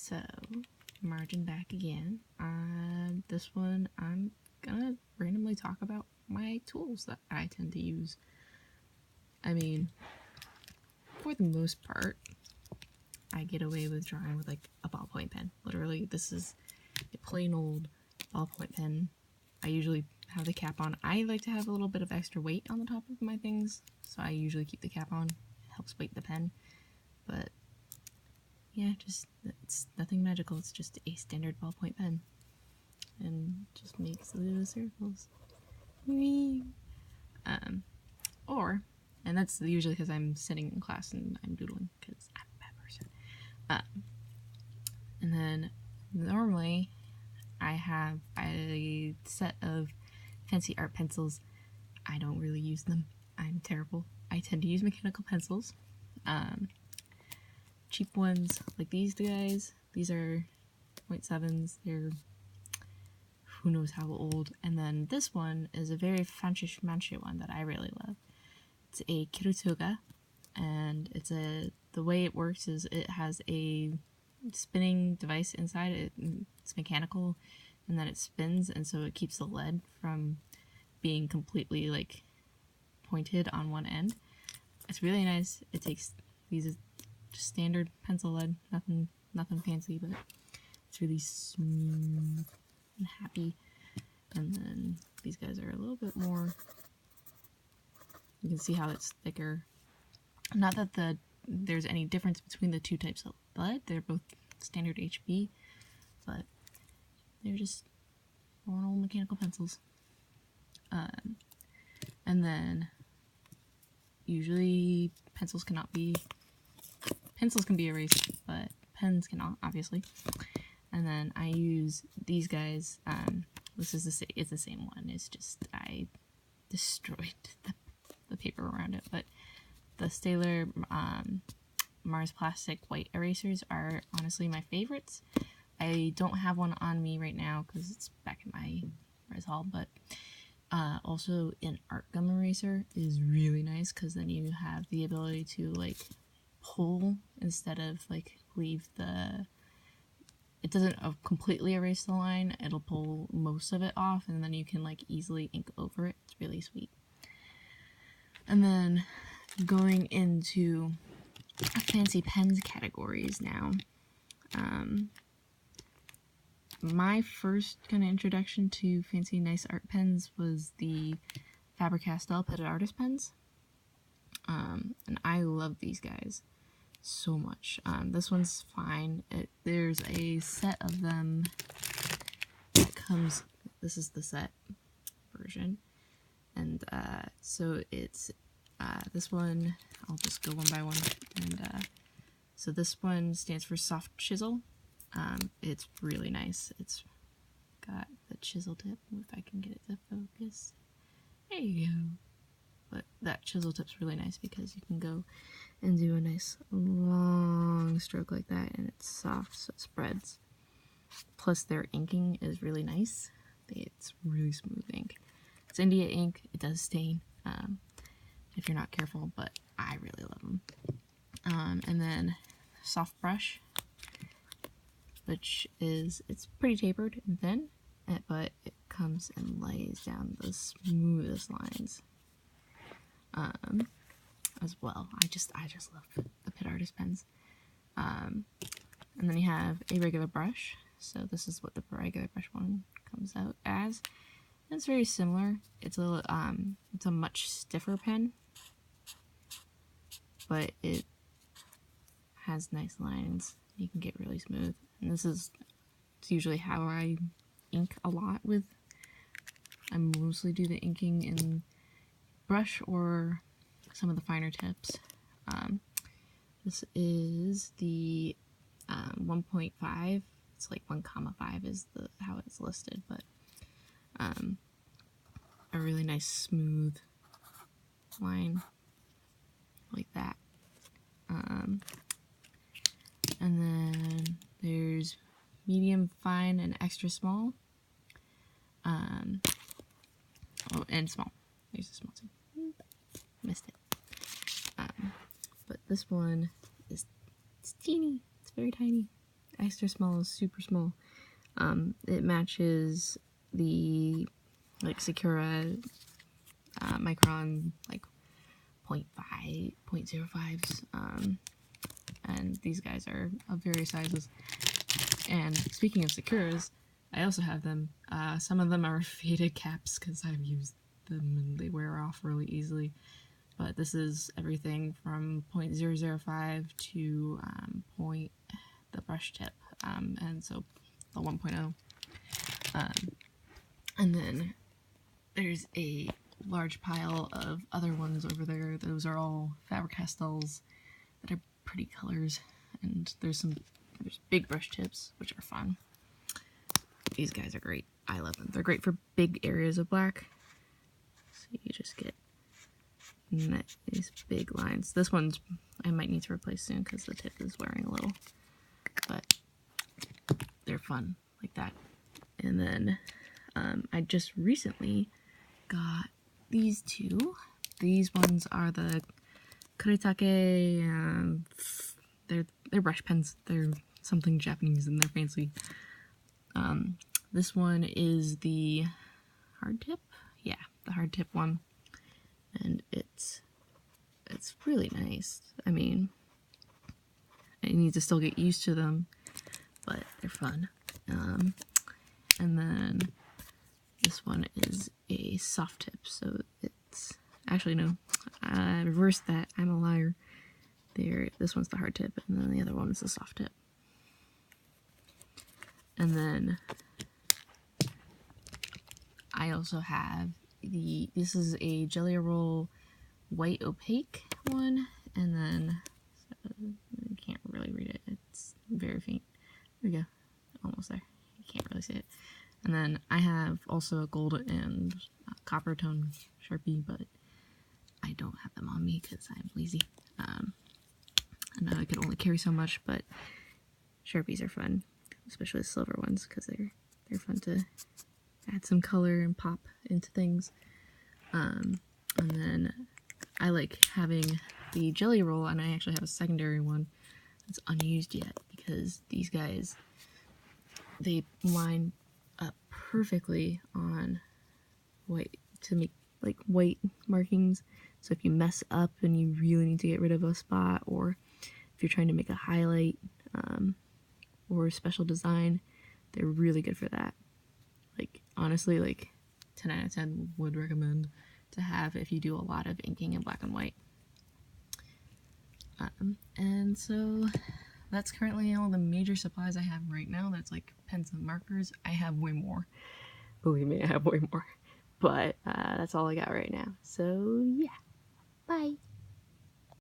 So, margin back again. This one I'm gonna randomly talk about my tools that I tend to use. I mean, for the most part, I get away with drawing with like a ballpoint pen. Literally, this is a plain old ballpoint pen. I usually have the cap on. I like to have a little bit of extra weight on the top of my things, so I usually keep the cap on. It helps weight the pen. But yeah, it's nothing magical. It's just a standard ballpoint pen, and just makes little circles. And that's usually because I'm sitting in class and I'm doodling because I'm a bad person. And then normally I have a set of fancy art pencils. I don't really use them. I'm terrible. I tend to use mechanical pencils. Cheap ones like these guys. These are 0.7s. They're who knows how old. And then this one is a very fancy one that I really love. It's a Kirutoga, and the way it works is it has a spinning device inside it. It's mechanical, and then it spins, and so it keeps the lead from being completely like pointed on one end. It's really nice. It takes these just standard pencil lead, nothing fancy, but it's really smooth and happy. And then these guys are a little bit more. You can see how it's thicker. Not that there's any difference between the two types of lead. They're both standard HB, but they're just normal mechanical pencils. And then usually pencils can be erased, but pens cannot, obviously. And then I use these guys. This is it's the same one. It's just I destroyed the paper around it, but the Staedtler Mars Plastic white erasers are honestly my favorites. I don't have one on me right now because it's back in my res hall, but also an art gum eraser is really nice because then you have the ability to like pull instead of like leave it doesn't completely erase the line. It'll pull most of it off, and then you can like easily ink over it. It's really sweet. And then going into fancy pens categories now. My first kind of introduction to fancy nice art pens was the Faber-Castell Petit Artist pens. And I love these guys so much. This one's fine. There's a set of them that comes, this is the set version. And so it's this one, I'll just go one by one. And so this one stands for soft chisel. It's really nice. It's got the chisel tip, if I can get it to focus. There you go. But that chisel tip's really nice because you can go and do a nice long stroke like that, and it's soft, so it spreads. Plus their inking is really nice. It's really smooth ink. It's India ink. It does stain if you're not careful, but I really love them. And then soft brush, which it's pretty tapered and thin, but it comes and lays down the smoothest lines as well. I just love the Pit Artist pens. And then you have a regular brush. So this is what the regular brush one comes out as. And it's very similar. It's a much stiffer pen, but it has nice lines. You can get really smooth. And it's usually how I ink a lot with. I mostly do the inking in brush or some of the finer tips. This is the 1.5. It's like 1,5 is how it's listed, but a really nice smooth line like that. And then there's medium, fine, and extra small. Oh, and small. There's a small too. Missed it. But this one it's teeny. It's very tiny. extra small is super small. It matches the like Sakura micron like 0.5, 0.05s, and these guys are of various sizes. And speaking of Sakuras, I also have them. Some of them are faded caps because I've used them and they wear off really easily. But this is everything from 0.005 to the brush tip, and so the 1.0. And then there's a large pile of other ones over there. Those are all Faber-Castells that are pretty colors, and there's big brush tips, which are fun. These guys are great. I love them. They're great for big areas of black. So you just get these big lines. This one's I might need to replace soon because the tip is wearing a little, but they're fun like that. And then I just recently got these two. These ones are the Kuretake. They're brush pens. They're something Japanese and they're fancy. This one is the hard tip. Yeah, the hard tip one. And it's really nice. I mean, I need to still get used to them, but they're fun. And then this one is a soft tip, so it's actually no, I reversed that. I'm a liar. This one's the hard tip, and then the other one is the soft tip. And then I also have this is a Jelly Roll white opaque one, and then I can't really read it. It's very faint. There we go, almost there. You can't really see it. And then I have also a gold and copper tone Sharpie, but I don't have them on me because I'm lazy. I know I could only carry so much, but Sharpies are fun, especially the silver ones, because they're fun to add some color and pop into things. And then I like having the Jelly Roll, and I actually have a secondary one that's unused yet, because these guys, they line up perfectly on white to make like white markings. So if you mess up and you really need to get rid of a spot, or if you're trying to make a highlight or a special design, they're really good for that. Like honestly, like 10 out of 10 would recommend to have if you do a lot of inking in black and white. And so that's currently all the major supplies I have right now. That's like pens and markers. I have way more. Believe me, I have way more. But that's all I got right now. So yeah, bye.